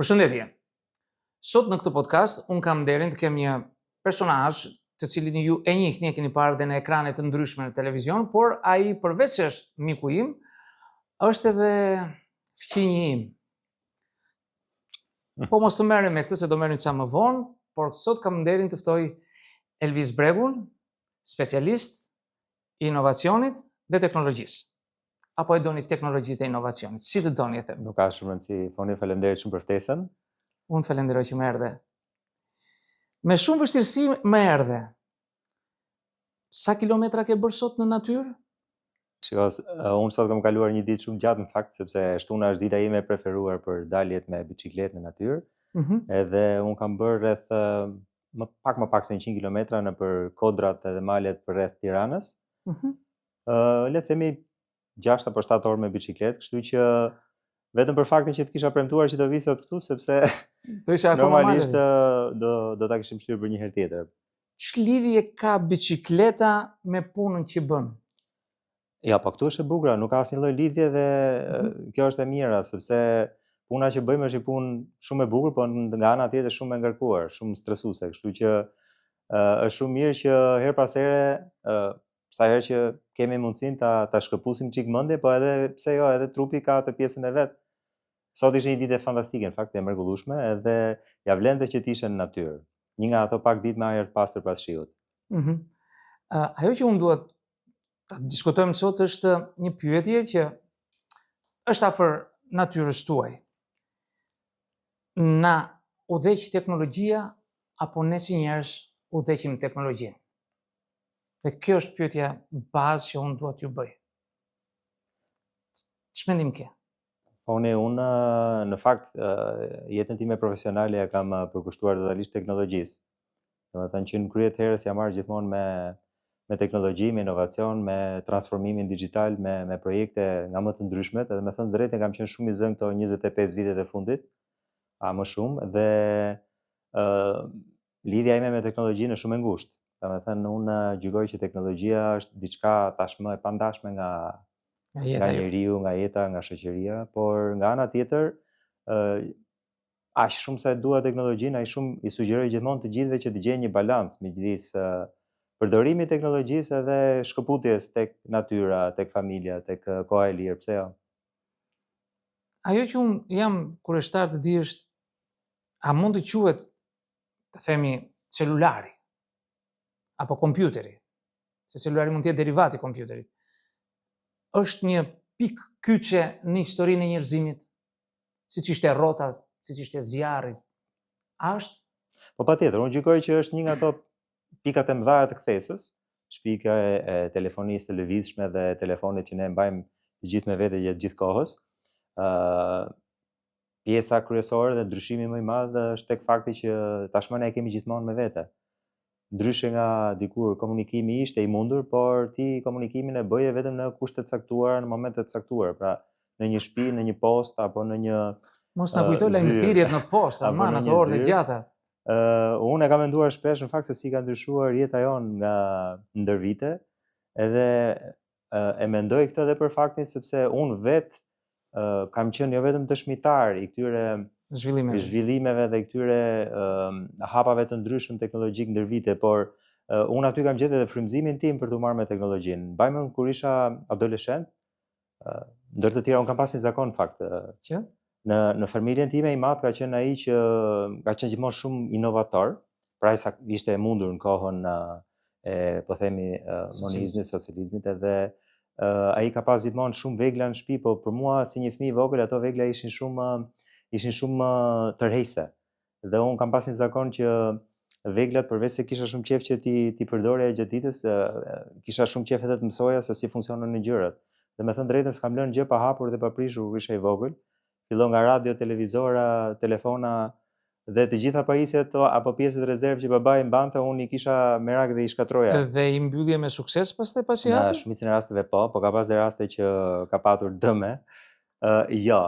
Përshëndetje. Sot në këtë podcast unë kam nderin të kem një personazh të cilin ju e njihni, e keni parë dhe në ekrane të ndryshme në televizion, por ai përveç se është miku im, është edhe fqinji im. Po mos të merrem me këtë se do merrem sa më vonë, por sot kam nderin të ftoj Elvis Bregun, specialist i inovacionit dhe teknologjisë. Apo e doni teknologjisë dhe inovacionit? Si të doni e them? Nuk ka shumë rëndësi. Foni, faleminderit shumë për ftesën. Unë falenderoj që më erdhe. Me shumë vështirësi më erdhe. Sa kilometra ke bërë sot në natyrë? Shikos, unë sot kam kaluar një ditë shumë gjatë në fakt, sepse shtuna është dita ime e preferuar për daljet me biçikletë në natyrë. Edhe unë kam bërë rreth më pak se 100 kilometra nëpër kodrat edhe malet për rreth Tiranës. Le të themi 6 apo 7 orë me biçikletë, kështu që vetëm për faktin që të kisha premtuar që do vi sot këtu, sepse normalisht do ta kishim shtyr për një herë tjetër. Ç'lidhje ka biçikleta me punën që bën? Ja, po këtu është e bukur, nuk ka asnjë lloj lidhje dhe kjo është e mira, sepse puna që bëjmë është një punë shumë e bukur, por nga ana tjetër shumë e ngarkuar, shumë stresuese, kështu që është shumë mirë që her pas here sa herë që kemi mundësinë ta shkëpusim çik mendje, po edhe pse jo, edhe trupi ka të pjesën e vet. Sot ishte një ditë fantastike, në fakt e mrekullueshme, edhe ja vlente që të ishe në natyrë. Një nga ato pak ditë me ajër të pastër pas shiut. Ajo që unë duhet ta diskutojmë sot është një pyetje që është afër natyrës tuaj. Na udhëheq teknologjia apo ne si njerëz udhëheqim teknologjinë? Dhe kjo është pyetja bazë që unë duhet t'ju bëj. Ç'mendim ke? Unë në fakt jetën time profesionale ja kam përkushtuar totalisht teknologjisë. Domethënë që në krye të herës jam marrë gjithmonë me teknologji, me inovacion, me transformimin digjital, me projekte nga më të ndryshmet, edhe me thënë drejtën kam qenë shumë i zënë këto 25 vitet e fundit, a më shumë, dhe lidhja ime me teknologjinë është shumë e ngushtë. Domethënë unë gjykoj që teknologjia është diçka tashmë e pandashme nga njeriu, nga jeta, nga shoqëria, por nga ana tjetër, aq shumë sa e dua teknologjinë, aq shumë i sugjeroj gjithmonë të gjithëve që të gjejnë një balans midis përdorimit të teknologjisë edhe shkëputjes tek natyra, tek familja, tek koha e lirë, pse jo? Ajo që unë jam kurioztar të di është, a mund të quhet, të themi, celulari apo kompjuteri? Se celulari mund të jetë derivat i kompjuterit. Është një pikë kyçe në historinë e njerëzimit, siç ishte rrota, siç ishte zjarri. A është? Po patjetër, unë gjykoj që është një nga ato pikat e mëdha të kthesës, shpika e telefonisë të lëvizshme dhe telefonit që ne mbajmë të gjithë me vete gjatë gjithë kohës. Pjesa kryesore dhe ndryshimi më i madh është tek fakti që tashmë ne kemi gjithmonë me vete. Ndryshe nga dikur komunikimi ishte i mundur, por ti komunikimin e bëje vetëm në kushte të caktuara, në momente të caktuara, pra në një shtëpi, në një postë apo në një Mos na kujtoj lajmëthirrjet në postë, aman ato orë të gjata. Unë e kam menduar shpesh në fakt se si ka ndryshuar jeta jonë nga ndër vite, edhe e mendoj këtë edhe për faktin sepse unë vetë kam qenë jo vetëm dëshmitar i këtyre zhvillimeve dhe këtyre hapave të ndryshëm teknologjik ndër vite, por unë aty kam gjetur edhe frymëzimin tim për të marrë me teknologjinë. Mbaj mend kur isha adoleshent, ndër të tjera unë kam pas një zakon në fakt. Që? Në familjen time i madh ka qenë ai që ka qenë gjithmonë shumë inovator, pra ai ishte e mundur në kohën e po themi monizmit, socializmit, edhe ai ka pas gjithmonë shumë vegla në shtëpi, po për mua si një fëmijë i vogël ato vegla ishin shumë tërheqëse. Dhe unë kam pas një zakon që veglat përveç se kisha shumë qejf që ti përdorja gjatë ditës, kisha shumë qejf edhe të mësoja se si funksionojnë gjërat. Dhe me thënë drejtën s'kam lënë gjë pa hapur dhe pa prishur kur isha i vogël. Fillon nga radio, televizora, telefona dhe të gjitha pajisjet apo pjesët rezervë që babai mbante, unë i kisha merak dhe i shkatroja. Dhe i mbyllje me sukses pastaj pasi hapi? Në shumicën e rasteve po ka pas dhe raste që ka patur dëme. Jo,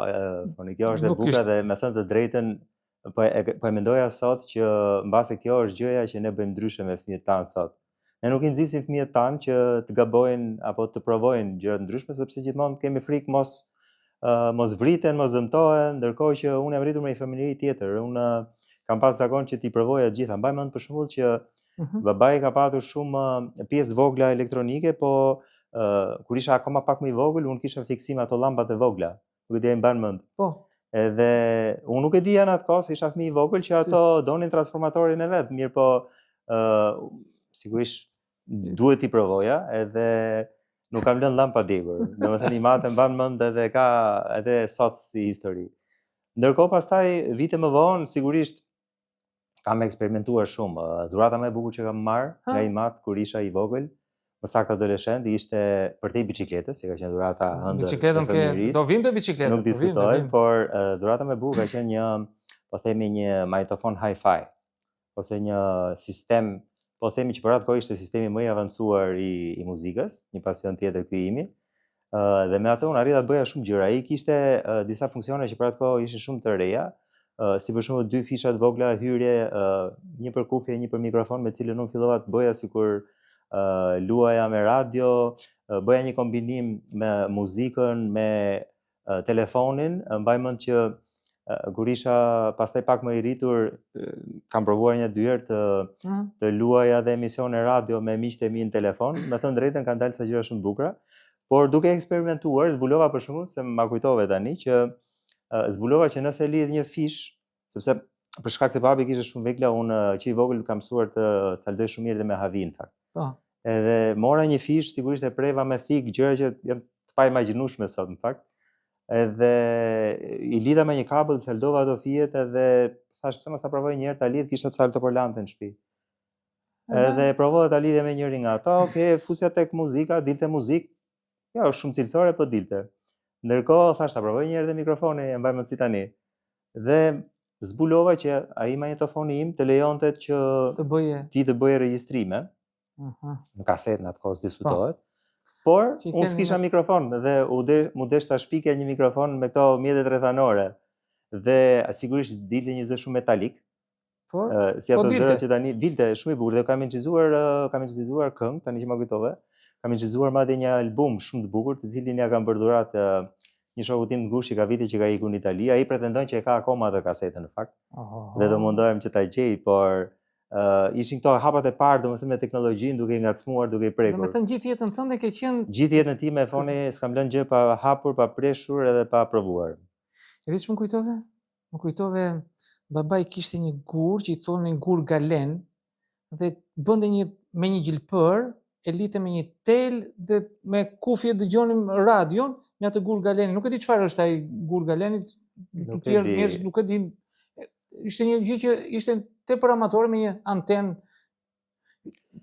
kjo është e bukur dhe me thënë të drejtën, po e mendoja sot që mbase kjo është gjëja që ne bëjmë ndryshe me fëmijët tanë sot. Ne nuk i nxisim fëmijët tanë që të gabojnë apo të provojnë gjëra të ndryshme, sepse gjithmonë kemi frikë mos mos vriten, mos dëmtohen, ndërkohë që unë jam rritur me një familjeri tjetër. Unë kam pas zakon që t'i provoja të gjitha. Mbaj mend për shembull që babai ka patur shumë pjesë të vogla elektronike, po kur isha akoma pak më i vogël, unë kisha fiksim ato llampat e vogla. Nuk e di ai mban mend. Po. Edhe unë nuk e dija në atë kohë, se isha fëmijë i vogël, që ato donin transformatorin e vet. Mirë, po sigurisht duhet t'i provoja, edhe nuk kam lënë llampa djegur. Domethënë imate mban mend edhe sot si histori. Ndërkohë pastaj vite më vonë sigurisht kam eksperimentuar shumë. Dhurata më e bukur që kam marrë nga imat kur isha i vogël, më saktë adoleshent, ishte përtej biçikletës, që ka qenë dhurata ëndër. Bicikletën do vinte bicikletë. Nuk diskutoj, por dhurata më e bukur ka qenë një, po themi, një magnetofon hi-fi, ose një sistem, po themi që për atë kohë ishte sistemi më i avancuar i muzikës, një pasion tjetër ky imi. Dhe me atë unë arrita të bëja shumë gjëra. Ai kishte disa funksione që për atë kohë ishin shumë të reja, si për shembull 2 fisha të vogla hyrje, një për kufje, një për mikrofon, me cilën unë fillova të bëja sikur luaja me radio, bëja një kombinim me muzikën, me telefonin. Mbaj mend që kur isha pastaj pak më i rritur, kam provuar 1-2 herë të luaja dhe emisione radio me miqtë e mi në telefon. Me thënë drejtën, kanë dalë sa gjëra shumë të bukura. Por duke eksperimentuar, zbulova për shembull, se ma kujtove tani, që zbulova që nëse lidh një fish, sepse për shkak se babi kishte shumë vegla, unë që i vogël kam mësuar të saldoj shumë mirë dhe me havi në fakt. Po. Edhe mora një fish, sigurisht e preva me thik, gjëra që janë të paimagjinueshme sot në fakt. Edhe i lidha me një kabël, saldova ato fijet, edhe thash pse mos ta provoj një herë ta lidh, kisha të saltoporlante në shtëpi. Edhe provova ta lidhja me njërin nga ato, fusja tek muzika, dilte muzikë. Jo, shumë cilësore, po dilte. Ndërkohë thash ta provoj një herë dhe mikrofoni, e mbaj mend si tani. Dhe zbulova që ai magnetofoni im të lejonte që ti të bëje regjistrime. Në kaset në atë kohë diskutohet. Por unë s'kisha mikrofon dhe mu desh ta shpikja një mikrofon me këto mjetet rrethanore. Dhe sigurisht dilte një zë shumë metalik. Si ato zëra që tani dilte shumë i bukur. Dhe kam incizuar këngë, tani që më kujtove. Kam incizuar madje një album shumë të bukur, të cilin ja kam bërë dhuratë një shoku tim të ngushtë që ka vite që ka ikur në Itali. Ai pretendon që e ka akoma atë kasetën në fakt. Dhe do mundohem që ta gjej, por ishin këto hapat e parë, domethënë me teknologjinë, duke i ngacmuar, duke i prekur. Domethënë gjithë jetën tënde ke qenë Gjithë jetën time foni s'kam lënë gjë pa hapur, pa preshur edhe pa provuar. Edhe ç'më kujtove? Më kujtove babai kishte një gur që i thonin gur galen dhe bënte me një gjilpër, e lite me një tel dhe me kufje dëgjonim radion me atë gur galeni. Nuk e di çfarë është ai gur galeni, të tjerë njerëz nuk e din. Ishte një gjë që ishte tepër amatore me një antenë.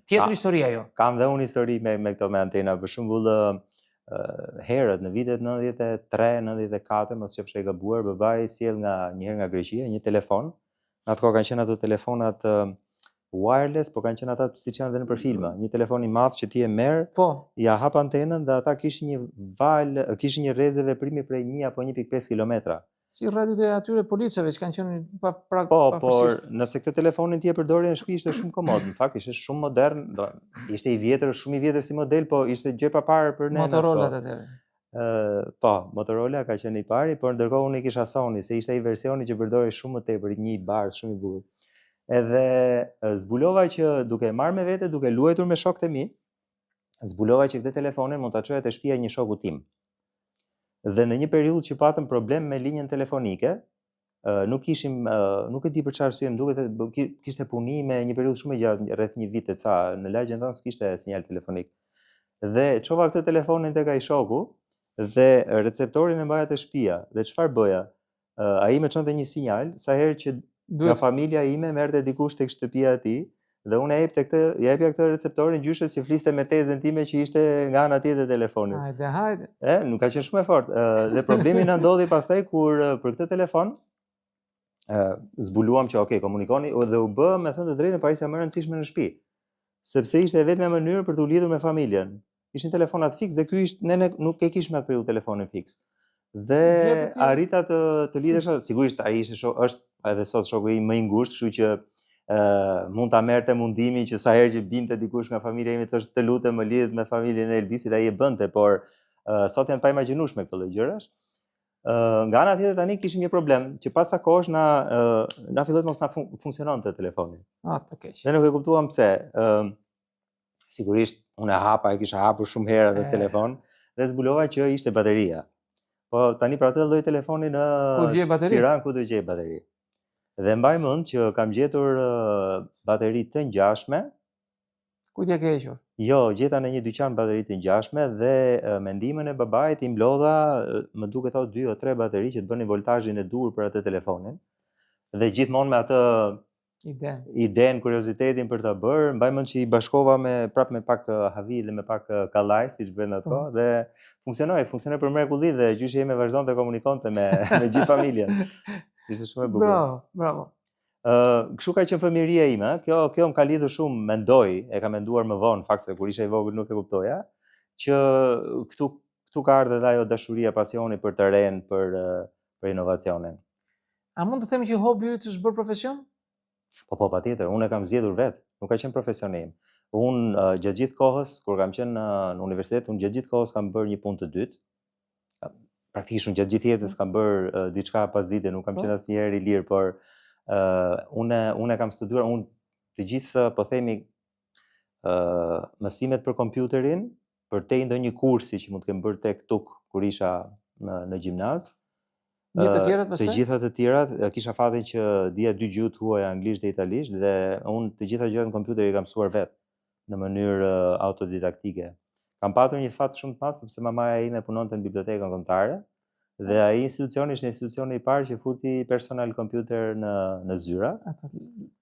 Tjetër histori ajo. Kam dhe unë histori me këto me antena. Për shembull, herët në vitet 93-94, mos qofsh e gabuar, babai sjell një herë nga Greqia një telefon. Në atë kohë kanë qenë ato telefonat wireless, po kanë qenë ata siç janë edhe në për filma. Një telefon i madh që ti e merr, ja hap antenën dhe ata kishin një rrezë veprimi prej 1 apo 1.5 kilometra. Si radiot e atyre policave që kanë qenë pra por nëse këtë telefonin ti e përdorje në shtëpi ishte shumë komod. Në fakt ishte shumë modern, ishte i vjetër, shumë i vjetër si model, po ishte gjë pa parë për ne. Motorola atëherë. Po, Motorola ka qenë i pari, por ndërkohë unë kisha Sony, se ishte ai versioni që përdorej shumë më tepër, një i bardhë, shumë i bukur. Edhe zbulova që duke marrë me vete, duke luajtur me shokët e mi, zbulova që këtë telefonin mund ta çoja te shtëpia një shoku tim. Dhe në një periudhë që patëm problem me linjën telefonike, nuk e di për çfarë arsye, më duket kishte punime, një periudhë shumë e gjatë, rreth një vit e ca, në lagjen tonë s'kishte sinjal telefonik. Dhe çova këtë telefonin tek ai shoku dhe receptorin e mbaja te shtëpia. Dhe çfarë bëja? Ai më çonte një sinjal sa herë që nga familja ime merrte dikush tek shtëpia e tij dhe unë jepja këtë receptorin gjyshes që fliste me tezën time që ishte nga ana tjetër e telefonit. Hajde. Nuk ka qenë shumë e fortë. Dhe problemi na ndodhi pastaj kur për këtë telefon zbuluam që komunikoni dhe u bë, me thënë të drejtën, pajisja më e rëndësishme në shtëpi. Sepse ishte vetëm mënyrë për të u lidhur me familjen. Ishin telefonat fiks dhe ky ishte ne nuk e kishim atë periudhë telefonin fiks. Dhe arrita të lidhesha, sigurisht ai është edhe sot shoku im më i ngushtë, kështu që mund ta merrte mundimin që sa herë që binte dikush nga familja ime thoshte të lutem më lidh me familjen e Elbisit, ai e bënte, por sot janë pa imagjinueshme këto lloj gjërash. Nga ana tjetër tani kishim një problem që pas sa kohësh na filloi mos na funksiononte telefoni. Të keq. Ne nuk e kuptuam pse. Sigurisht unë e kisha hapur shumë herë atë telefon dhe zbulova që ishte bateria. Po tani për atë lloj telefoni në Tiranë ku do gjej bateri. Dhe mbaj mend që kam gjetur bateri të ngjashme. Ku t'ja ke hequr? Jo, gjeta në një dyqan bateri të ngjashme dhe me ndihmën e babait i mblodha, më duket 2 o 3 bateri që të bënin voltazhin e duhur për atë telefonin. Dhe gjithmonë me atë iden, kuriozitetin për ta bërë, mbaj mend që i bashkova me pak havi dhe me pak kallaj, siç bën ato, dhe funksionoi për mrekulli dhe gjyshi ime vazhdonte të komunikonte me gjithë familjen. Ishte shumë e bukur. Bravo. Kështu ka qenë fëmijëria ime, kjo më ka lidhur shumë, e kam menduar më vonë, fakt se kur isha i vogël nuk e kuptoja, që këtu ka ardhur edhe ajo dashuria, pasioni për të ren, për inovacionin. A mund të themi që hobi yt është bërë profesion? Po, patjetër, unë e kam zgjedhur vetë, nuk ka qenë profesioni im. Unë gjatë gjithë kohës, kur kam qenë në universitet, unë gjatë gjithë kohës kam bërë një punë të dytë. Praktikisht unë gjatë gjithë jetës kam bërë diçka pasdite, nuk kam qenë asnjëherë i lirë, por unë kam studiuar, unë të gjithë, po themi, mësimet për kompjuterin, për te ndonjë kursi që mund të kem bërë tek TUK kur isha në gjimnaz. Të gjitha të tjerat, kisha fatin që dija 2 gjuhë të huaja, anglisht dhe italisht, dhe unë të gjitha gjërat në kompjuter i kam mësuar vetë në mënyrë autodidaktike. Kam patur një fat shumë të madh sepse mamaja ime punonte në bibliotekën kombëtare dhe ai institucioni ishte institucioni i parë që futi personal computer në zyra.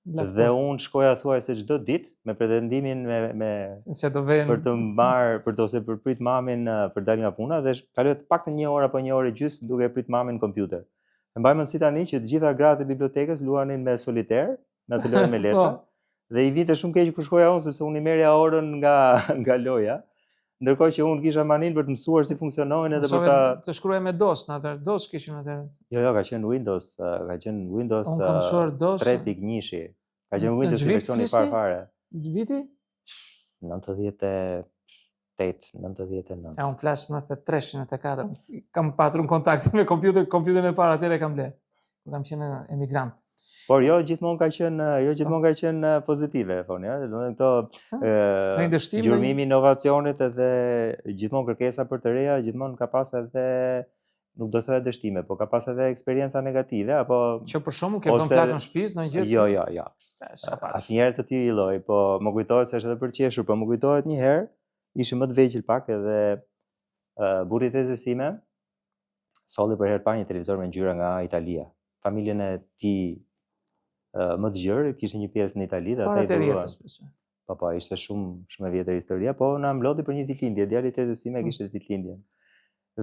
Dhe unë shkoja thuajse çdo ditë me pretendimin për prit mamin për dal nga puna dhe kaloj të paktën 1 orë apo 1 orë e gjysmë duke prit mamin në kompjuter. Mbaj mend si tani që të gjitha gratë e bibliotekës luanin me soliter, në atë lojë me letra. Dhe i vinte shumë keq kur shkoja unë sepse unë i merrja orën nga loja. Ndërkohë që unë kisha manin për të mësuar si funksionojnë edhe për ta... Të shkruaj me DOS, në atër, DOS kishin atër? Jo, ka qenë Windows 3.1-shi. Ka qenë Windows i versioni parë. Viti? 98, 99. Unë flasë 93, 94. Kam patur në kontakt me kompjuterin e parë, atëre kam le. Kam qenë emigrant. Por jo gjithmonë ka qenë pozitive, thoni, ja, domethënë këto gjurmimi inovacionit edhe gjithmonë kërkesa për të reja, gjithmonë ka pas edhe, nuk do thoya dështime, po ka pas edhe eksperienca negative apo që për shkakun ke vënë flakën në shtëpi, ndonjë gjë? Jo. Asnjëherë të tillë lloj, po më kujtohet se është edhe për qeshur, po më kujtohet një herë, ishim më të vegjël pak edhe burri i tezës time solli për herë të parë një televizor me ngjyra nga Italia. Familjen e tij më të gjerë, kishte një pjesë në Itali dhe ata i duruan. Po, ishte shumë e vjetër historia, po na mblodhi për një ditëlindje, djali i tezës time kishte ditëlindjen.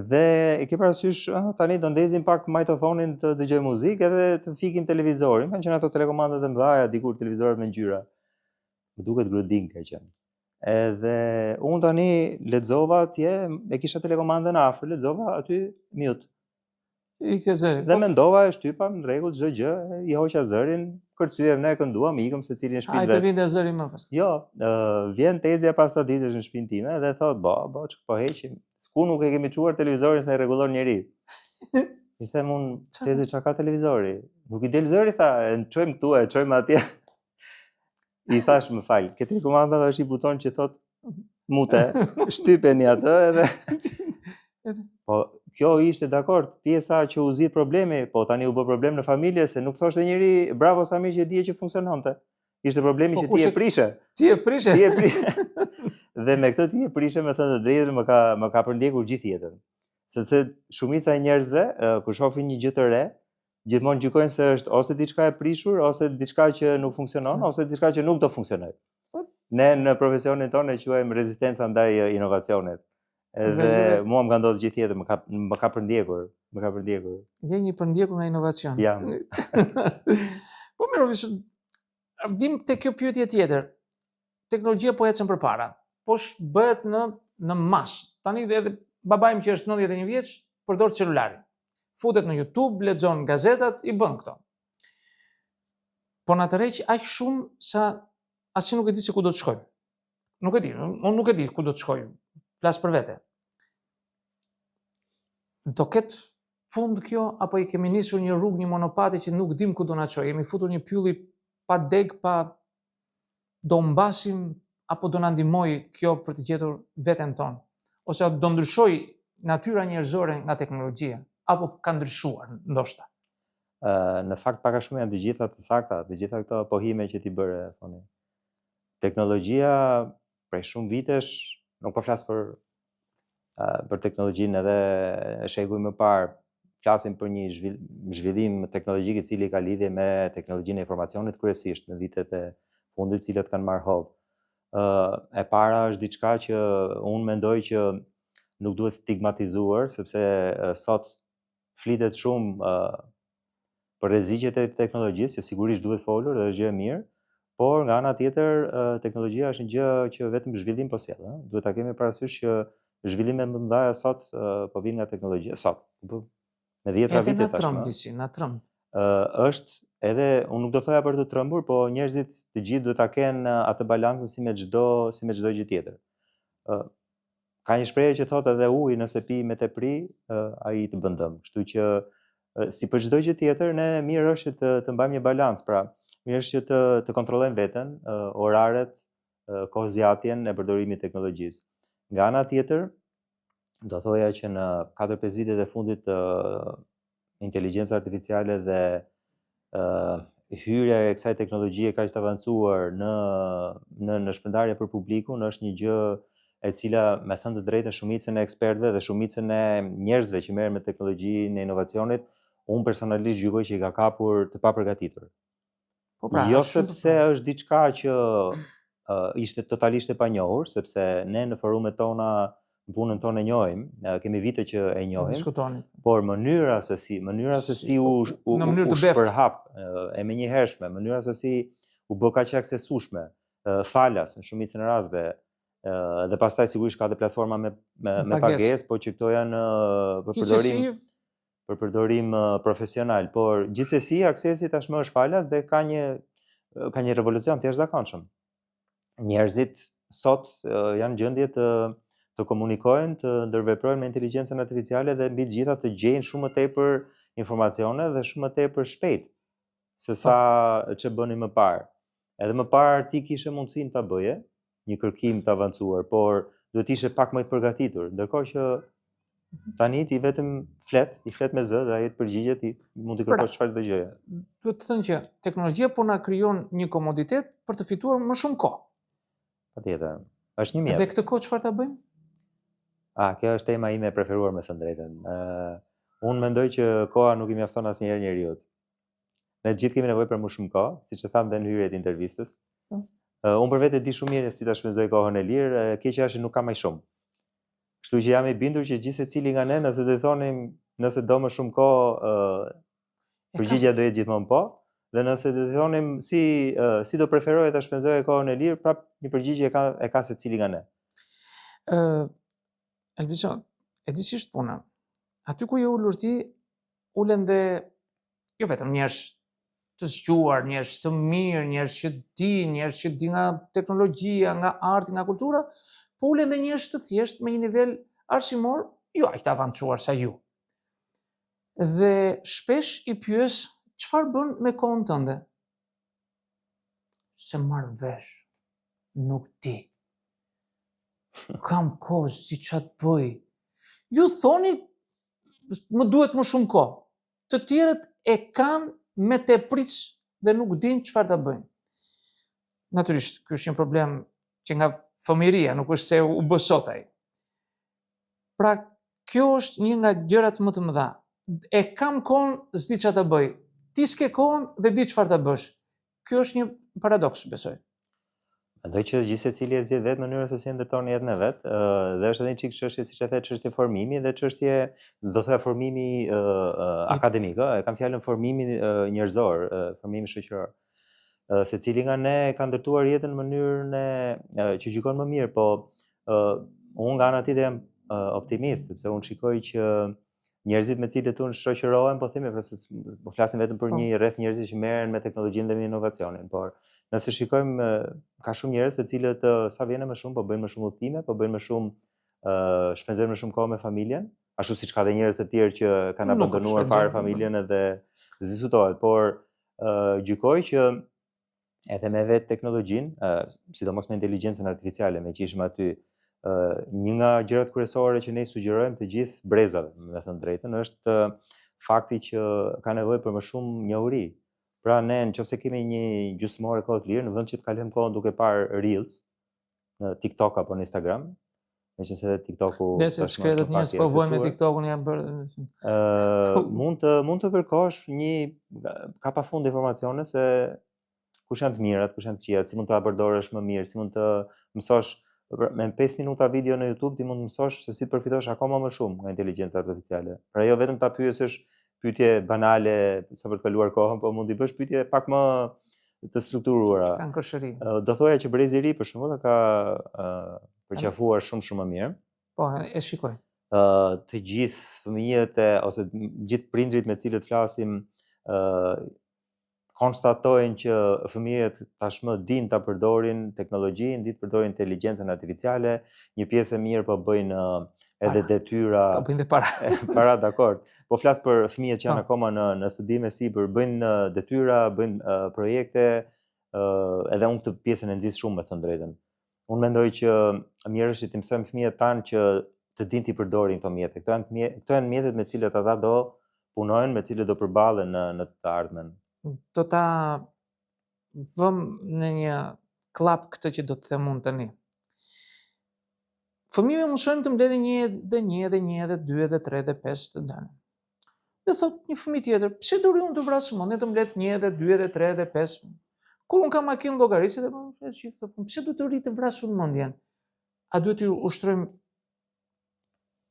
Dhe e ke parasysh, tani do ndezim pak majtofonin të dëgjoj muzikë edhe të fikim televizorin. Kanë qenë ato telekomandat e mëdha, dikur televizorat me ngjyra. Më duket Gruding ka qenë. Edhe unë tani lexova atje, e kisha telekomandën afër, lexova aty mute. Dhe mendova e shtypa në rregull çdo gjë, i hoqa zërin, kërcyem, ne kënduam, ikëm secili në shtëpinë vet. Ai të vinte zëri më pas. Jo, vjen tezja pas sa ditësh në shtëpinë time dhe thot, po heqim. Ku nuk e kemi çuar televizorin se e rregullon njëri. I them unë, tezi çka ka televizori? Nuk i del zëri, tha, e çojmë këtu, e çojmë atje. I thash, më fal, ke telekomanda është i buton që thot mute, shtypeni atë edhe po kjo ishte dakord, pjesa që u zgjidh problemi, po tani u bë problem në familje se nuk thoshte njëri bravo Sami që dije që funksiononte. Ishte problemi që ti e prishe. Ti e prishe. Dhe me këtë ti e prishe, me thënë të drejtën, më ka përndjekur gjithë jetën. Sepse shumica e njerëzve kur shohin një gjë të re, gjithmonë gjykojnë se është ose diçka e prishur, ose diçka që nuk funksionon, ose diçka që nuk do funksionojë. Ne në profesionin tonë e quajmë rezistenca ndaj inovacionit. Edhe mua më ka ndodhur gjithë jetën, më ka përndjekur. Je një përndjekur nga inovacioni. Jam. Po mirë, vim te kjo pyetje tjetër. Teknologjia po ecën përpara, po bëhet në mas. Tani edhe babai im që është 91 vjeç përdor celularin. Futet në YouTube, lexon gazetat, i bën këto. Po na tërheq aq shumë sa asnjë nuk e di se ku do të shkojmë. Nuk e di, unë nuk e di ku do të shkojmë. Flas për vete. Do ketë fund kjo, apo i kemi nisur një rrugë, një monopati që nuk dim ku do na çojë? Jemi futur një pylli pa deg, pa do mbasim, apo do na ndihmoj kjo për të gjetur veten tonë? Ose do ndryshoj natyra njerëzore nga teknologjia, apo ka ndryshuar ndoshta? Në fakt pak a shumë janë të gjitha të sakta, të gjitha këto pohime që ti bëre, thoni. Teknologjia prej shumë vitesh, nuk po flas për teknologjinë edhe e shekuj më parë, flasim për një zhvillim teknologjik i cili ka lidhje me teknologjinë e informacionit kryesisht në vitet e fundit, cilat kanë marrë hovë. E para është diçka që unë mendoj që nuk duhet stigmatizuar, sepse sot flitet shumë për rreziqet e teknologjisë, që sigurisht duhet folur dhe është gjë e mirë, por nga ana tjetër teknologjia është një gjë që vetëm zhvillim po sjell, ëh. Duhet ta kemi parasysh që zhvillimet më të mëdha sot po vinë nga teknologjia, sot. Me 10 vite tashmë. Na trëm. Është edhe, unë nuk do thoja për të trembur, po njerëzit të gjithë duhet ta kenë atë balancën si me çdo gjë tjetër. Ka një shprehje që thotë edhe uji nëse pi me tepri, ai të bën dëm. Kështu që si për çdo gjë tjetër, ne mirë është që të mbajmë një balancë, pra mirë është që të kontrollojmë veten, oraret, kohëzjatjen e përdorimit të teknologjisë. Nga ana tjetër, do thoja që në 4-5 vitet e fundit inteligjenca artificiale dhe hyrja e kësaj teknologjie kaq të avancuar në shpërndarje për publikun është një gjë e cila, me thënë të drejtën, shumicën e ekspertëve dhe shumicën e njerëzve që merren me teknologjinë e inovacionit, unë personalisht gjykoj që i ka kapur të papërgatitur. Jo sepse është diçka që ishte totalisht e panjohur, sepse ne në forumet tona, në punën tonë e njohim, kemi vite që e njohim, por mënyra se si u shpërhap e menjëhershme, mënyra se si u bë kaq e aksesueshme, falas në shumicën e rasteve, dhe pastaj sigurisht ka dhe platforma me pagesë, po që këto janë për përdorim profesional, por gjithsesi aksesi tashmë është falas dhe ka një revolucion të jashtëzakonshëm. Njerëzit sot janë në gjendje të komunikojnë, të ndërveprojnë me inteligjencën artificiale dhe mbi të gjitha të gjejnë shumë më tepër informacione dhe shumë më tepër shpejt se sa që bëni më parë. Edhe më parë ti kishe mundësinë ta bëje një kërkim të avancuar, por duhet ishe pak më i përgatitur, ndërkohë që tani ti vetëm i flet me zë dhe ai të përgjigjet, ti mund të kërkosh çfarë do gjëje. Duhet të thënë që teknologjia po na krijon një komoditet për të fituar më shumë kohë. Patjetër. Është një mjet. Dhe këtë kohë çfarë ta bëjmë? Kjo është tema ime e preferuar, me thënë drejtën. Unë mendoj që koha nuk i mjafton asnjëherë njeriut. Ne gjithë kemi nevojë për më shumë kohë, siç e tham dhe në hyrjet e intervistës. Unë për vete di shumë mirë si ta shpenzoj kohën e lirë, keqja është që nuk kam më shumë. Kështu që jam i bindur që gjithë secili nga ne, nëse do të thonim, nëse do më shumë kohë, përgjigjja do jetë gjithmonë po, dhe nëse do të thonim si do preferoje ta shpenzoje kohën e lirë, prap një përgjigje e ka secili nga ne. Elviso, e di si është puna. Aty ku je ulur ti, ulen dhe jo vetëm njerëz të zgjuar, njerëz të mirë, njerëz që di nga teknologjia, nga arti, nga kultura, po ulen dhe njerëz të thjesht me një nivel arsimor jo aq të avancuar sa ju. Dhe shpesh i pyes çfarë bën me kohën tënde? Se marr vesh, nuk di. Kam kohë, si ç'a të bëj. Ju thoni më duhet më shumë kohë. Të tjerët e kanë me tepris dhe nuk dinë çfarë ta bëjnë. Natyrisht, ky është një problem që nga fëmijëria, nuk është se u bë sot ai. Pra, kjo është një nga gjërat më të mëdha. E kam kohën, s'di ç'a ta bëj. Ti s'ke kohën dhe di çfarë ta bësh. Kjo është një paradoks, besoj. Mendoj që gjithë secili e zgjedh vetë mënyrën se si ndërton jetën e vet, dhe është edhe një çik çështje, siç e the, çështje formimi dhe çështje, s'do thoya formimi akademik, e kam fjalën formimi njerëzor, formimi shoqëror. Secili nga ne ka ndërtuar jetën në mënyrën që gjykon më mirë, po unë nga ana tjetër jam optimist, sepse unë shikoj që njerëzit me cilët unë shoqërohem, po themi, po flasim vetëm për një rreth njerëzish që merren me teknologjinë dhe me inovacionin, por nëse shikojmë, ka shumë njerëz të cilët sa vjen më shumë, po bëjnë më shumë udhëtime, po bëjnë më shumë, shpenzojnë më shumë kohë me familjen, ashtu siç ka dhe njerëz të tjerë që kanë abandonuar fare familjen edhe diskutohet, por gjykoj që edhe me vetë teknologjinë, sidomos me inteligjencën artificiale, me që ishim aty, një nga gjërat kryesore që ne sugjerojmë të gjithë brezave, me thënë drejtën, është fakti që ka nevojë për më shumë njohuri. Pra ne nëse kemi një gjysmore kohë të lirë, në vend që të kalojmë kohën duke parë Reels në TikTok apo në Instagram, meqense edhe TikToku nëse shkretët njerëz po vuajnë me TikTokun janë bërë mund të kërkosh ka pafund informacione se kush janë të mirat, kush janë të këqijat, si mund ta përdorësh më mirë, si mund të mësosh me 5 minuta video në YouTube ti mund të mësosh se si të përfitosh akoma më shumë nga inteligjenca artificiale. Pra jo vetëm ta pyesësh pyetje banale sa për të kaluar kohën, po mund t'i bësh pyetje pak më të strukturuara. Kanë kërshëri. Do thoja që brezi i ri për shembull ka përqafuar shumë më mirë. Po, e shikoj. Të gjithë fëmijët ose gjithë prindrit me cilët flasim konstatojnë që fëmijët tashmë dinë ta përdorin teknologjinë, dinë të përdorin inteligjencën artificiale, një pjesë e mirë po bëjnë edhe detyra. Po bëjnë para. Para, dakord. Po flas për fëmijët që janë akoma në studime sipër, bëjnë detyra, bëjnë projekte, edhe unë këtë pjesën e nxis shumë me thënë drejtën. Unë mendoj që mirë është të mësojmë fëmijët tanë që të dinë të përdorin këto mjete. Këto janë mjetet me cilët ata do punojnë, me cilët do përballen në të ardhmen. Do ta vëm në një klap këtë që do të them unë tani. Fëmijëve mësojmë të mbledhin edhe 2 edhe 3 edhe 5 të dalin. Dhe thot një fëmijë tjetër, pse duri unë të vrasë mendje të mbledh 1 edhe 2 edhe 3 edhe 5? Kur unë kam makinë llogarisë dhe pse duhet të ri të vrasë mendjen? A duhet të ushtrojmë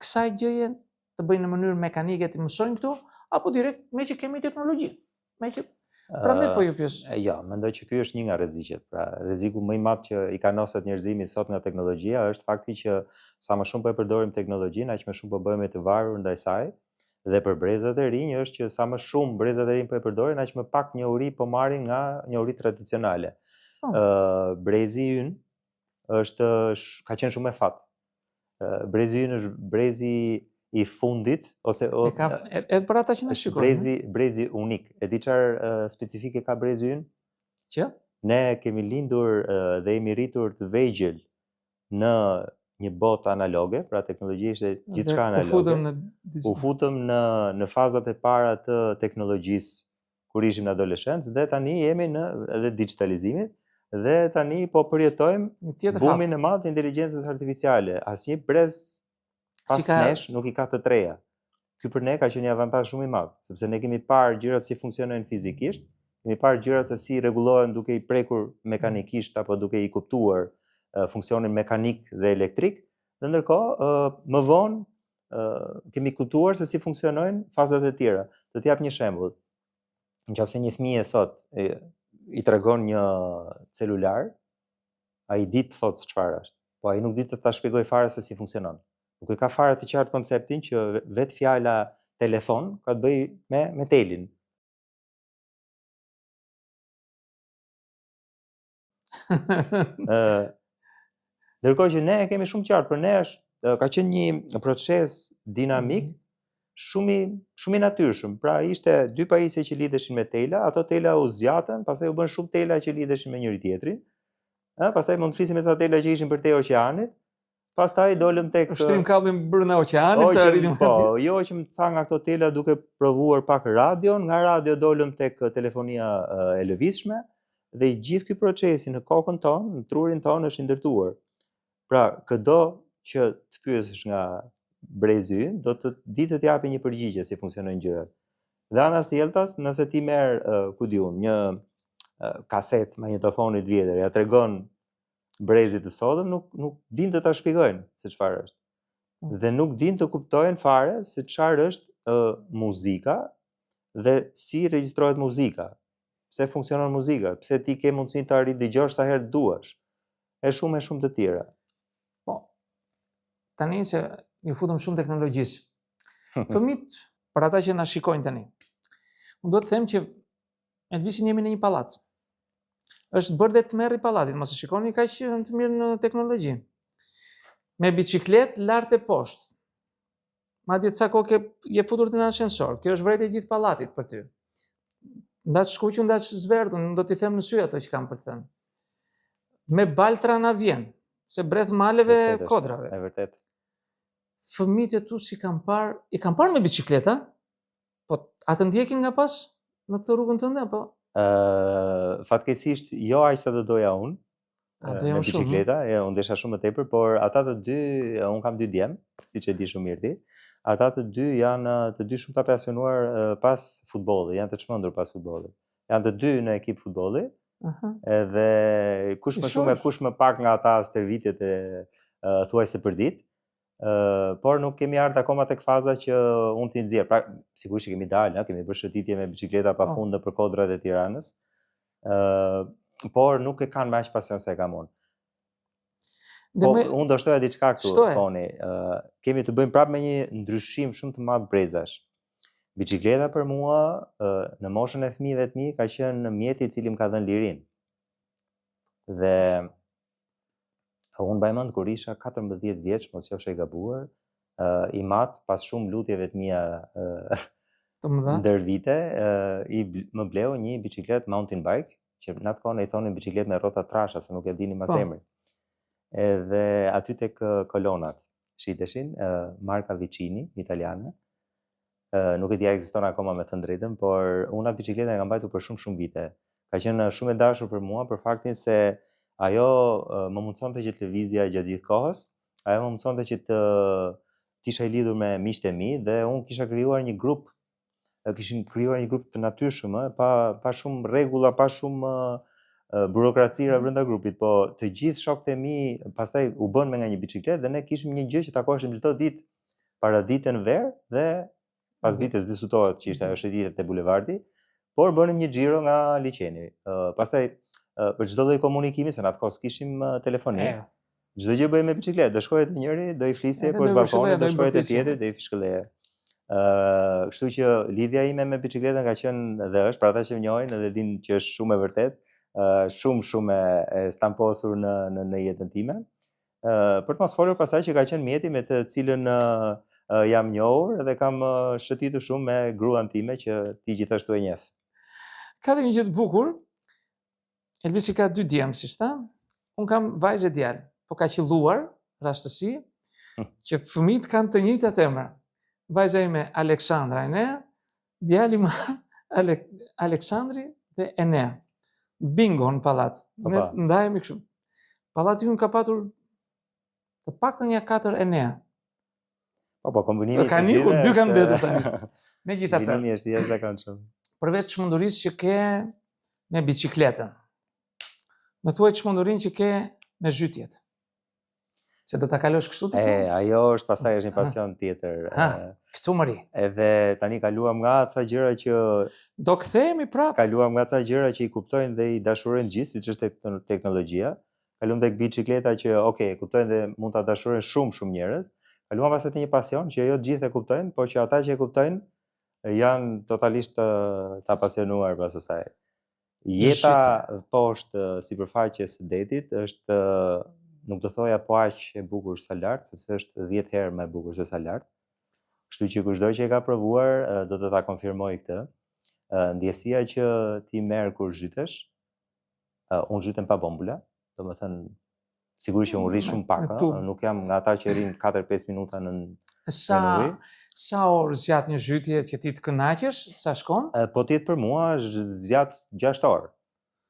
kësaj gjëje të bëjnë në mënyrë mekanike të mësojnë këto apo direkt me që kemi teknologji? Me që prandaj po ju pyes. Jo, mendoj që ky është një nga rreziqet. Pra, rreziku më i madh që i ka noset njerëzimi sot nga teknologjia është fakti që sa më shumë po e përdorim teknologjinë, aq më shumë po bëhemi të varur ndaj saj. Dhe për brezat e rinj është që sa më shumë brezat e rinj po e përdorin, aq më pak njohuri po marrin nga njohuri tradicionale. Brezi ynë ka qenë shumë e fat. Brezi ynë është brezi i fundit ose edhe për ata që na shikojnë. Brezi unik. E di çfarë specifike ka brezi ynë? Që ne kemi lindur dhe jemi rritur të vegjël në një botë analoge, pra teknologjia ishte gjithçka analoge. U futëm në fazat e para të teknologjisë kur ishim në adoleshencë dhe tani jemi në edhe digitalizimit dhe tani po përjetojmë bumin e madh të inteligjencës artificiale. Asnjë brez pas nesh nuk i ka të treja. Ky për ne ka qenë një avantazh shumë i madh, sepse ne kemi parë gjërat si funksionojnë fizikisht, kemi parë gjërat se si rregullohen duke i prekur mekanikisht apo duke i kuptuar funksionin mekanik dhe elektrik, dhe ndërkohë më vonë kemi kuptuar se si funksionojnë fazat e tjera. Do t'jap një shembull. Nëse një fëmijë sot i tregon një celular, ai di të thotë çfarë është, po ai nuk di të ta shpjegoj fare se si funksionon. Nuk e ka fare të qartë konceptin që vetë fjala telefon ka të bëjë me telin. Ndërkohë që ne e kemi shumë qartë, për ne ka qenë një proces dinamik shumë i natyrshëm. Pra ishte 2 pajisje që lidheshin me tela, ato tela u zgjatën, pastaj u bën shumë tela që lidheshin me njëri tjetrin. Pastaj mund të flisim me sa tela që ishin për te oqeanit. Pastaj dolëm tek ushtrim kabllin brenda oqeanit, sa arritim atje. Po, jo që ca nga këto tela duke provuar pak radion, nga radio dolëm tek telefonia e lëvizshme dhe i gjithë ky procesi në kokën tonë, në trurin tonë është i ndërtuar. Pra, çdo që të pyesësh nga brezi ynë, do të di të japi një përgjigje si funksionojnë gjërat. Dhe anas tjetrës, nëse ti merr, ku di unë, një kaset magnetofonit vjetër, ja tregon brezit të sotëm, nuk din të ta shpjegojnë se çfarë është. Dhe nuk din të kuptojnë fare se çfarë është muzika dhe si regjistrohet muzika. Pse funksionon muzika, pse ti ke mundësinë ta ridëgjosh sa herë duash. E shumë të tjera. Po. Tani se ju futëm shumë teknologjisë. Fëmijët, për ata që na shikojnë tani, unë do të them që me të visin jemi në një pallat. Është bërë dhe të merr i pallatit, mos e shikoni kaq të mirë në teknologji. Me biçikletë lart e poshtë. madje ca kohë je futur në ashensor. Kjo është vërejtje e gjithë pallatit për ty. Ndaç shkuqun, ndaç zverdhën, do t'i them në sy ato që kam për të thënë. Me baltra na vjen, se breth maleve kodrave. E vërtet. Fëmijët e tu si kam parë me bicikleta, po atë ndjekin nga pas në këtë rrugën tënde apo? Fatkeqësisht jo aq sa do doja unë. Me bicikleta, unë desha shumë më tepër, por ata të dy, unë kam 2 djem, siç e di shumë mirë ti. Ata të dy janë të dy shumë të apasionuar pas futbollit, janë të çmendur pas futbollit. Janë të dy në ekip futbolli. Edhe kush më shumë e kush më pak nga ata stërvitjet e thuajse për ditë. Por nuk kemi ardhur akoma tek faza që unë t'i nxjerr. Pra, sigurisht që kemi dalë, kemi bërë shëtitje me bicikleta pafund nëpër kodrat e Tiranës. Por nuk e kanë më aq pasion se e kam unë. Po, unë do shtoja diçka këtu, Foni. Kemi të bëjmë prapë me një ndryshim shumë të madh brezash. Bicikleta për mua, në moshën e fëmijëve të mi, ka qenë mjeti i cili më ka dhënë lirinë. Dhe unë mbaj mend kur isha 14 vjeç, mos qofsh e gabuar, i mat pas shumë lutjeve të mia ndër vite, më bleu një bicikletë mountain bike, që në atë kohë i thonin bicikletë me rrota trasha, se nuk e dini mas emrin. Edhe aty tek kolonat shiteshin, marka Vicini, italiane. Nuk e di a ekziston akoma me të drejtën, por unë atë bicikletë e kam mbajtur për shumë vite. Ka qenë shumë e dashur për mua për faktin se ajo më mundsonte që të lëvizja gjatë gjithë kohës, ajo më mundsonte që të isha i lidhur me miqtë e mi dhe unë kisha krijuar një grup, të natyrshëm, pa shumë rregulla, pa shumë burokracira brenda grupit, po të gjithë shokët e mi pastaj u bën me nga një bicikletë dhe ne kishim një gjë që takoheshim çdo ditë para ditën verë dhe pas ditës diskutohet që ishte ajo shëtitje te bulevardi, por bënim një xhiro nga liçeni. Pastaj për çdo lloj komunikimi, se në atë kohë s'kishim telefoni, çdo gjë bëhej me bicikletë, do shkoje te njëri, do i flisje poshtë balkonit, do shkoje te tjetri, do i fishkëlleje. Kështu që lidhja ime me bicikletën ka qenë dhe është, për ata që më njohin edhe dinë që është shumë e vërtet, shumë e stamposur në jetën time. Për të mos folur pastaj që ka qenë mjeti me të cilën jam njohur dhe kam shëtitur shumë me gruan time që ti gjithashtu e njeh. Ka dhe një gjë të bukur. Elvisi ka 2 djemë, si shta. Unë kam vajzë e djalë, po ka qelluar rastësi që fëmijët kanë të njëjtat emra. Vajza ime Aleksandra Enea, djali më Aleksandri dhe Enea. Bingo në pallat. Ne ndajemi kështu. Pallati unë ka patur të paktën ja 4 Enea. Po kombinimi ka nikur 2 kanë mbetur tani. Megjithatë. Kombinimi është i jashtëzakonshëm. Përveç çmendurisë që ke me bicikletën. Më thuaj çmendurinë që ke me zhytjet. Se do ta kalosh kështu ti? Ajo është pastaj është një pasion tjetër. Këtu më ri. Edhe tani kaluam nga ca gjëra që do kthehemi prapë. Kaluam nga ca gjëra që i kuptojnë dhe i dashurojnë gjithë, siç është teknologjia. Kaluam tek bicikleta që, kuptojnë dhe mund ta dashurojnë shumë njerëz. Kaluam pastaj te një pasion që jo të gjithë e kuptojnë, por që ata që e kuptojnë janë totalisht të apasionuar pas asaj. Jeta poshtë sipërfaqes së detit është, nuk do thoja po aq e bukur sa lart, sepse është 10 herë më e bukur se sa lart. Kështu që kushdo që e ka provuar do të ta konfirmoj këtë. Ndjesia që ti merr kur zhytesh, unë zhytem pa bombula, domethënë sigurisht që unë rri shumë pak, nuk jam nga ata që rrin 4-5 minuta në ujë. Sa orë zgjat një zhytje që ti të kënaqesh? Sa shkon? Po ti për mua zgjat 6 orë.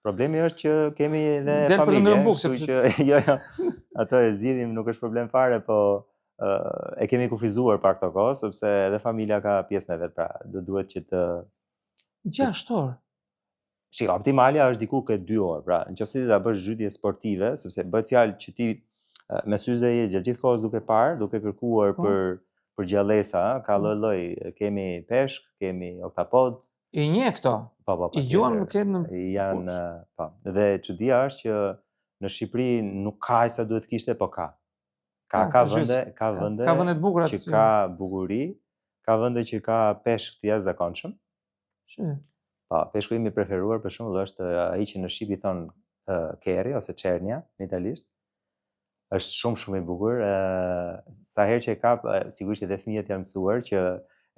Problemi është që kemi edhe familje, kështu që jo, ato e zgjidhim, nuk është problem fare, po e kemi kufizuar pak këto kohë, sepse edhe familja ka pjesën e vet, pra duhet që të 6 orë. Shiko, optimalja është diku ke 2 orë, pra nëse ti ta bësh zhytje sportive, sepse bëhet fjalë që ti me syze je gjatë gjithë kohës duke parë, duke kërkuar për gjallësa, ka lloj, kemi peshk, kemi oktapod. I njeh këto. Po. I gjuan nuk kanë janë, po. Dhe çudia është që në Shqipëri nuk ka sa duhet kishte, po ka. Ka vende të bukura që ka bukuri, ka vende që ka peshk të jashtëzakonshëm. Po, peshku im i preferuar për shembull është ai që në Shqip i thon kerri ose çernia në italisht. Është shumë i bukur. Sa herë që e kap, sigurisht edhe fëmijët janë mësuar që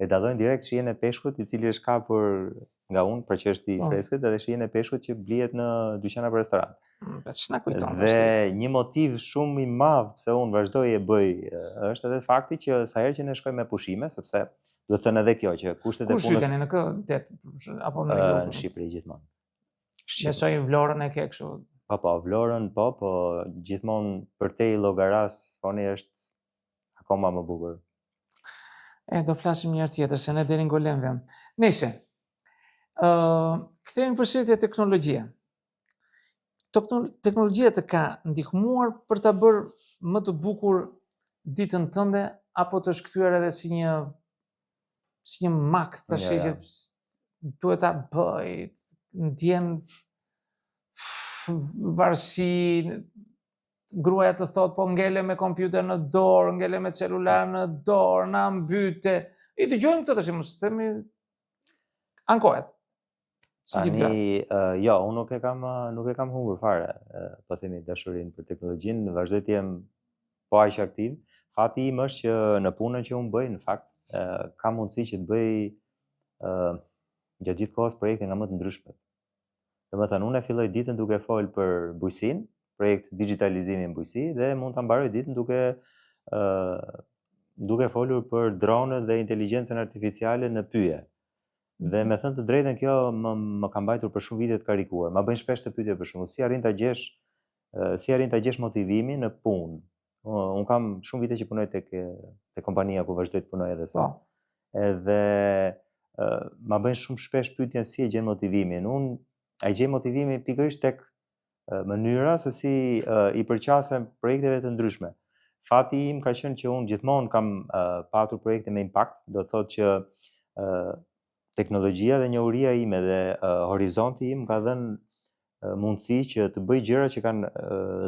e dallojnë direkt shijen e peshkut i cili është kapur nga unë për që është i freskët edhe shijen e peshkut që blihet në dyqan apo restoran. Ç'na kujton Dhe një motiv shumë i madh pse unë vazhdoj e bëj është edhe fakti që sa herë që ne shkojmë me pushime, sepse duhet thënë edhe kjo që kushtet e punës. Ku shiteni në kë det apo në në Shqipëri gjithmonë. Besoj Vlorën e ke kështu. Po, Vlorën po gjithmonë përtej llogaras, foni është akoma më bukur. Do flasim një herë tjetër se ne deri ngolem vëm. Nëse kthehemi përsëri te teknologjia. Teknologjia të ka ndihmuar për ta bërë më të bukur ditën tënde apo të shkthyer edhe si një mak tash që duhet ta bëj, ndjen varësi, gruaja të thot po ngele me kompjuter në dorë, ngele me celular në dorë, na mbyte. I dëgjojmë këtë tash, mos themi ankohet. Tani, jo, unë nuk e kam humbur fare, po themi dashurinë për teknologjinë, vazhdoj të jem po aq aktiv. Fati im është që në punën që unë bëj, në fakt, kam mundësi që të bëj gjatë gjithë kohës projekte nga më të ndryshmet. Domethënë, unë e filloj ditën duke folë për bujqësinë, projekt digitalizimi në bujqësi, dhe mund ta mbaroj ditën duke folur për dronët dhe inteligjencën artificiale në pyje. Dhe me thënë të drejtën, kjo më ka mbajtur për shumë vite të karikuar. Ma bëjnë shpesh të pyetje për shembull, si arrin ta gjesh motivimin në punë. Unë kam shumë vite që punoj tek kompania ku vazhdoj të punoj edhe sot. Edhe ma bëjnë shumë shpesh pyetjen si e gjen motivimin. Unë e gjej motivimin pikërisht tek mënyra se si i përqasem projekteve të ndryshme. Fati im ka qenë që unë gjithmonë kam patur projekte me impakt, do të thotë që teknologjia dhe njohuria ime dhe horizonti im ka dhënë mundësi që të bëj gjëra që kanë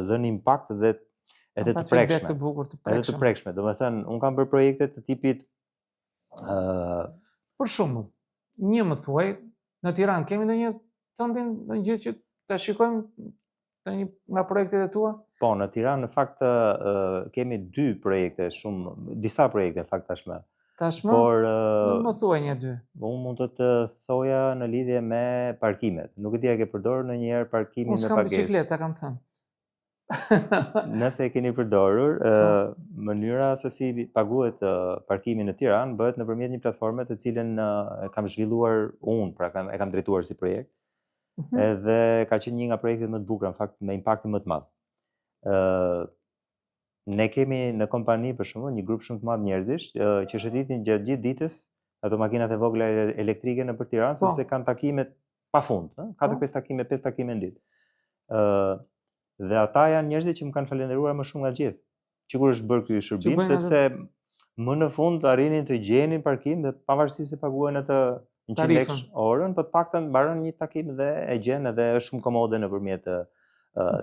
dhënë impakt dhe edhe të prekshme. Edhe të prekshme. Domethënë, unë kam bërë projekte të tipit për shembull, një më thuaj, në Tiranë kemi ndonjë tëndin, ndonjë gjë që ta shikojmë ndonjë nga projektet e tua? Po, në Tiranë në fakt kemi disa projekte në fakt tashmë. Por më thuaj një dy. Unë mund të thoja në lidhje me parkimet. Nuk e di a ke përdorur ndonjëherë parkimin me pagesë. Unë s'kam bicikletë, kam thënë. Nëse e keni përdorur, mënyra se si paguhet parkimi në Tiranë bëhet nëpërmjet një platforme të cilën e kam zhvilluar unë, pra e kam drejtuar si projekt. Edhe ka qenë një nga projektet më të bukura, në fakt me impaktin më të madh. Ne kemi në kompani për shembull një grup shumë të madh njerëzish që shëtitin gjatë gjithë ditës ato makinat e vogla elektrike nëpër Tiranë, sepse kanë takime pafund, 4-5 takime, 5 takime në ditë. Dhe ata janë njerëzit që më kanë falendëruar më shumë nga gjithë. Që kur është bërë ky shërbim, sepse më në fund arrinin të gjenin parkim dhe pavarësisht se paguajnë atë 100 lekë orën, po të paktën mbaron një takim dhe e gjen edhe është shumë komode nëpërmjet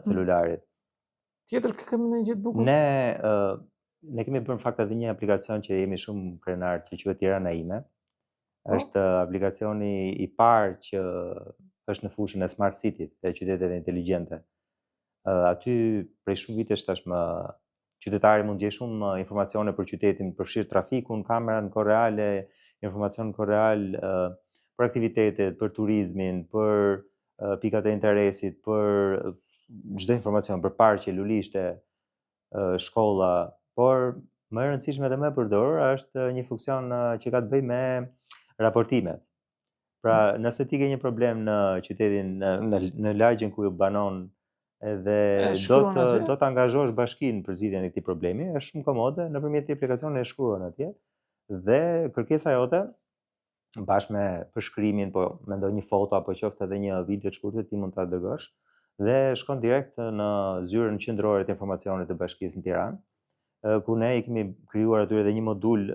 celularit. Tjetër kemi ndonjë gjë të bukur? Ne kemi bërë në fakt edhe një aplikacion që jemi shumë krenar që quhet Tirana Ime. Është aplikacioni i parë që është në fushën e Smart City, të qyteteve inteligjente. Aty prej shumë vitesh tashmë qytetari mund të gjejë shumë informacione për qytetin, përfshirë trafikun, kamera në kohë reale, informacion në kohë real për aktivitetet, për turizmin, për pikat e interesit, për çdo informacion, për parqe, lulishte, shkolla, por më e rëndësishme dhe më e përdorur është një funksion që ka të bëjë me raportimet. Pra, nëse ti ke një problem në qytetin, në lagjen ku banon, edhe do të angazhosh bashkinë për zgjidhjen e këtij problemi, është shumë komode, nëpërmjet këtij aplikacioni e shkruan atje dhe kërkesa jote bashkë me përshkrimin, po me ndonjë foto apo qoftë edhe një video të shkurtër ti mund ta dërgosh dhe shkon direkt në zyrën qendrore të informacionit të Bashkisë në Tiranë, ku ne i kemi krijuar aty edhe një modul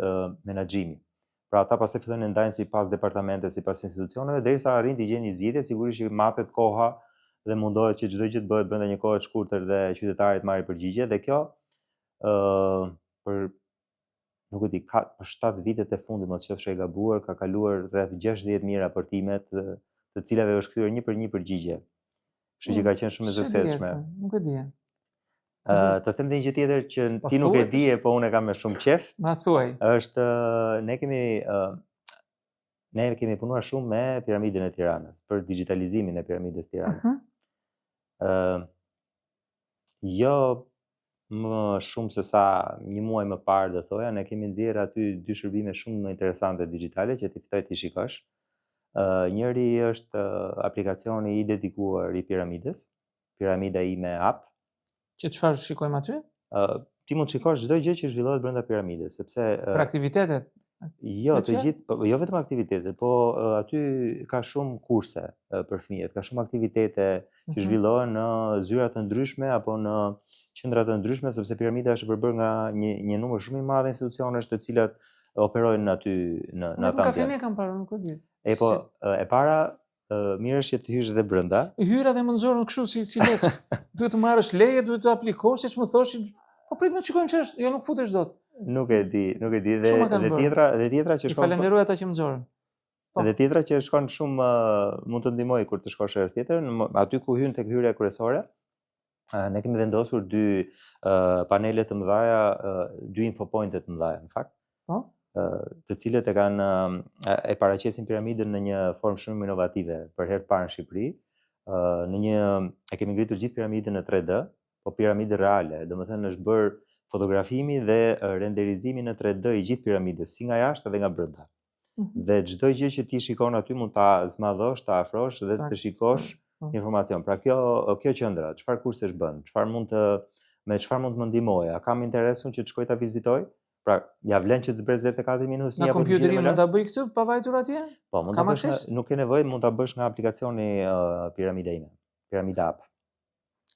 menaxhimi. Pra ata pastaj fillojnë ndajnë sipas departamente, sipas institucioneve, derisa arrin të gjejnë një zgjidhje, sigurisht që matet koha dhe mundohet që çdo gjë të bëhet brenda një kohe të shkurtër dhe qytetari të marrë përgjigje, dhe kjo për nuk e di, për 7 vitet e fundit, mos qofsh e gabuar, ka kaluar rreth 60.000 raportime, të cilave është kthyer një për një përgjigje. Kështu që ka qenë shumë e suksesshme. Nuk e di. Të them dhe një gjë tjetër që ti nuk e di, po unë e kam me shumë qef. Ma thuaj. Është ne kemi punuar shumë me piramidën e Tiranës, për digitalizimin e piramidës Tiranës. Jo më shumë se sa një muaj më parë dhe thoja, ne kemi nxjerrë aty 2 shërbime shumë interesante digitale që ti ftoj ti shikosh. Njëri është aplikacioni i dedikuar i piramidës, Piramida Ime app. Që çfarë shikojmë aty? Ti mund të shikosh çdo gjë që zhvillohet brenda piramidës, sepse për aktivitetet. Jo, të gjithë, jo vetëm aktivitetet, po aty ka shumë kurse për fëmijët, ka shumë aktivitete që zhvillohen në zyra të ndryshme apo në qendra të ndryshme, sepse piramida është përbërë nga një numër shumë i madh institucionesh të cilat operojnë aty në atë ambient. Në kafene kam parë, nuk e di. Po, e para mirë është që të hysh edhe brenda. Hyra dhe më nxorën kështu si leck. Duhet të marrësh leje, duhet të aplikosh, siç më thosh. Po prit më shikojmë ç'është, jo nuk futesh dot. Nuk e di dhe tjetra që shkon. Falenderoj ata që më nxorën. Dhe tjetra që shkon shumë mund të ndihmoj kur të shkosh herë tjetër, aty ku hyn tek hyrja kryesore, ne kemi vendosur 2 panele të mëdha, 2 infopointe të mëdha në fakt. Po. Të cilët e paraqesin piramidën në një formë shumë inovative për herë të parë në Shqipëri. E kemi ngritur gjithë piramidën në 3D, po piramidë reale, domethënë është bërë fotografimi dhe renderizimi në 3D i gjithë piramidës, si nga jashtë edhe nga brenda. Dhe çdo gjë që ti shikon aty mund ta zmadhosh, ta afrosh dhe të shikosh informacion. Pra kjo qendra, çfarë kursesh bën, me çfarë mund të më ndihmoja, kam interesun që të shkoj ta vizitoj. Pra, ja vlen që të zbres deri te 4 minuta një apo kompjuterin mund ta bëj këtë pa vajtur atje? Po, mund ta bësh, nuk ke nevojë, mund ta bësh nga aplikacioni Piramida Ime, Piramida app.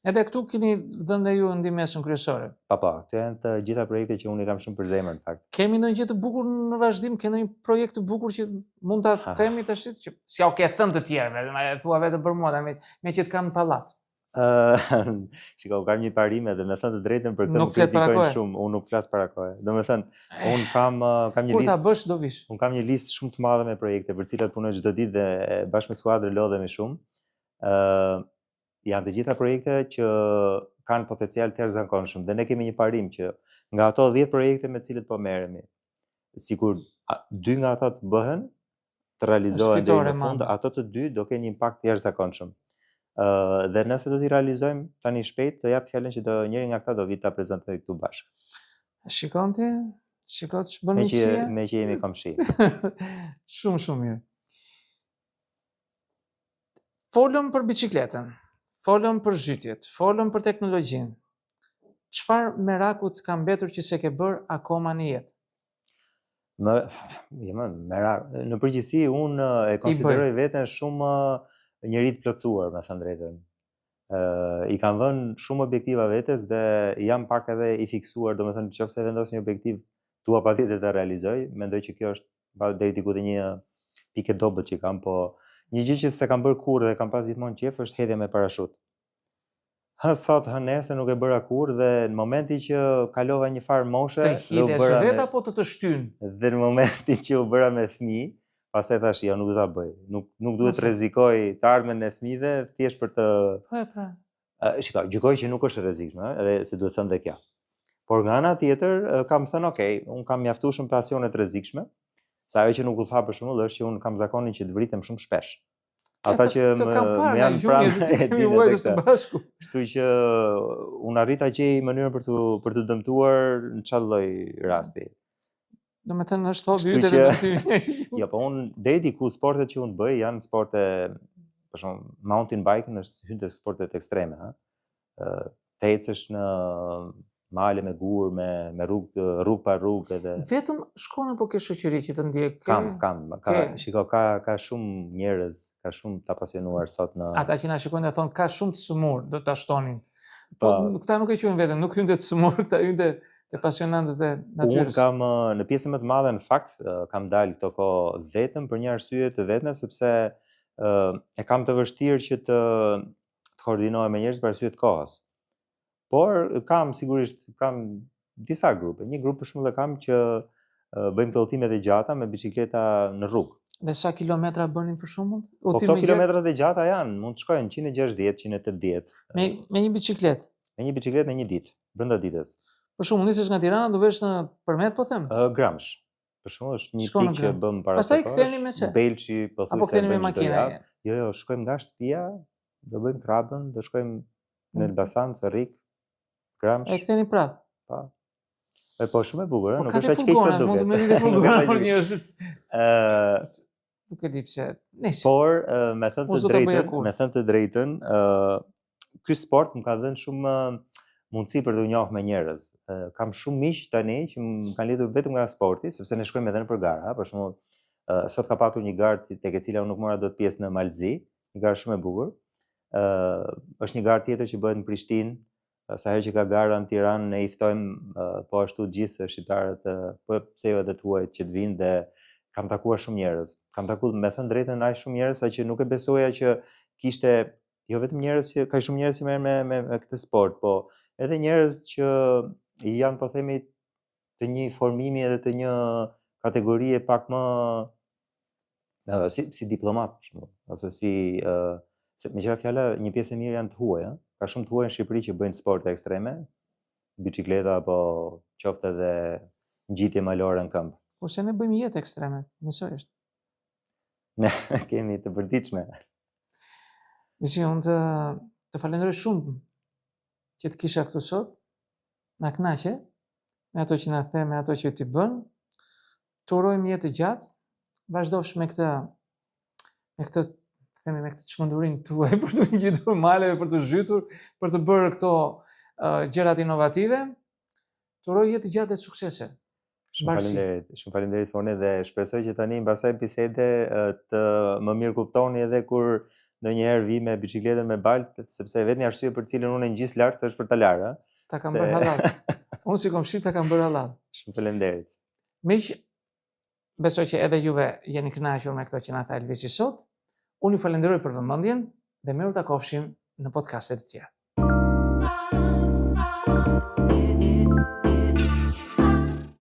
Edhe këtu keni dhënë dhe ju ndihmën kryesore. Po, këto janë të gjitha projektet që unë i kam shumë për zemër në fakt. Kemi ndonjë gjë të bukur në vazhdim, ke ndonjë projekt të bukur që mund ta themi tash që si o ke thënë të tjerëve, më thua vetëm për mua, me që të kam në pallat. Shiko, kam një parime dhe me thënë të drejtën për këtë nuk kritikojnë shumë, unë nuk flas para kohe. Domethënë, unë kam një listë. Kur ta bësh do vish. Unë kam një listë shumë të madhe me projekte për cilat punoj çdo ditë dhe bashkë me skuadrën lodhemi shumë. Janë të gjitha projekte që kanë potencial të jashtëzakonshëm dhe ne kemi një parim që nga ato 10 projekte me të cilët po merremi, sikur 2 nga ata të bëhen, të realizohen deri në fund, ato të 2 do kenë një impakt të jashtëzakonshëm. Dhe nëse do t'i realizojmë tani shpejt, të jap fjalën që njëri nga këta do vit ta prezantoj këtu bashkë. Shikon ti? Shikoj ç'bën miqësia? Me që jemi komshi. Shumë mirë. Folëm për bicikletën, folëm për zhytjet, folëm për teknologjinë. Çfarë meraku të ka mbetur që se ke bër akoma në jetë? Në përgjithësi unë e konsideroj veten shumë njëri të plotësuar, me thënë drejtën. I kam vënë shumë objektiva vetes dhe jam pak edhe i fiksuar, domethënë nëse vendos një objektiv, dua patjetër ta realizoj. Mendoj që kjo është deri diku te një pikë dobët që kam, po një gjë që s'e kam bërë kurrë dhe kam pas gjithmonë qejf është hedhja me parashut. Sot nesër nuk e bëra kurrë dhe në momentin që kalova një farë moshe, të hidhesh vetë apo të shtyn? Dhe në momentin që u bëra me fëmijë, pastaj thash, jo, nuk do ta bëj. Nuk duhet të rrezikoj të ardhmen e fëmijëve thjesht për të. Po pra. Shikoj, gjykoj që nuk është e rrezikshme, edhe se duhet thënë dhe kjo. Por nga ana tjetër, kam thënë, okay, un kam mjaftuar shumë pasione të rrezikshme, sa ajo që nuk u tha për shembull është që un kam zakonin që të vritem shumë shpesh. Ata që më janë pranë e dinë së bashku. Kështu që un arrita gjej mënyrën për të dëmtuar në çfarë lloj rasti. Domethënë është hobi yt edhe ti. Jo, po unë deri diku sportet që unë bëj janë sporte, për shembull, mountain bike është hyn te sportet ekstreme, ha. Të ecësh në male me gur, me rrugë pa rrugë edhe. Vetëm shkon apo ke shoqëri që të ndjek? Shiko, ka shumë njerëz, ka shumë të apasionuar sot në. Ata që na shikojnë dhe thonë ka shumë të sëmur, do ta shtonin. Po këta nuk e quajnë veten, nuk hyn te të sëmur, këta hyn te pasionantët e natyrës. Unë kam në pjesën më të madhe në fakt kam dalë këto kohë vetëm për një arsye të vetme, sepse e kam të vështirë që të koordinohem me njerëz për arsye të kohës. Por sigurisht kam disa grupe. Një grup për shembull e kam që bëjmë të udhëtimet e gjata me bicikleta në rrugë. Dhe sa kilometra bënin për shembull? Po këto kilometrat e gjata janë, mund të shkojnë 160, 180. Me një bicikletë? Me një bicikletë me një ditë. brenda ditës. Për shembull, nisesh nga Tirana, do vesh në Përmet, po them? Gramsh. Për shembull, është një Shkon në pikë që Gram. bëm para Pastaj kohësh. ktheheni me se? Belçi, Apo pothuajse ktheheni me bëjmë çdo makinë? javë. Jo, shkojmë nga shtëpia, do bëjmë krapën, do shkojmë në Elbasan, Cerrik, Gramsh. E ktheheni prap. Po. Po shumë e bukur, Po nuk ka është të aq keq sa furgona, duket. mund të merrni të furgona për njerëzit. Nuk e di pse. Nice. Por me Unë s'do ta bëja kurrë. thënë të drejtën, ky sport më ka dhënë shumë mundësi për të u njohur me njerëz. Kam shumë miq tani që më kanë lidhur vetëm nga sporti, sepse ne shkojmë edhe nëpër gara, për shembull, sot ka patur një garë tek e cila unë nuk mora dot pjesë në Malzi, një garë shumë e bukur. Është një garë tjetër që bëhet në Prishtinë. Sa herë që ka gara në Tiranë, ne i ftojmë po ashtu gjithë shqiptarët, po pse jo edhe tuajt që të vinë dhe kam takuar shumë njerëz. Kam takuar me thënë drejtën aq shumë njerëz sa që nuk e besoja që kishte jo vetëm njerëz që ka shumë njerëz që merren me këtë sport, po edhe njerëz që janë po themi të një formimi edhe të një kategorie pak më si diplomat për shembull, ose si me qira fjala një pjesë e mirë janë të huaj, ka shumë të huaj në Shqipëri që bëjnë sporte ekstreme, bicikleta apo qoftë edhe ngjitje malore në këmbë. Ose ne bëjmë jetë ekstreme, njësoj është. Ne kemi të përditshme. Misi, unë të falenderoj shumë që të kisha këtu sot, na kënaqe, me ato që na the, me ato që ti bën. Të urojmë jetë gjatë, vazhdofsh me këtë themi me këtë çmendurinë tuaj për të ngjitur maleve, për të zhytur, për të bërë këto gjërat inovative. Të uroj jetë gjatë dhe suksese. Shumë faleminderit Foni dhe shpresoj që tani mbasaj bisede të më mirë kuptoni edhe kur ndonjëherë vi me biçikletën me baltë, sepse vetmi arsye për cilën unë ngjis lart është për ta larë. Ta kam bërë hallat. Unë si komshi ta kam bërë hallat. Shumë faleminderit. Miq, besoj që edhe juve jeni kënaqur me këto që na tha Elvisi sot. Unë ju falenderoj për vëmendjen dhe miru takofshim në podcastet të tjera.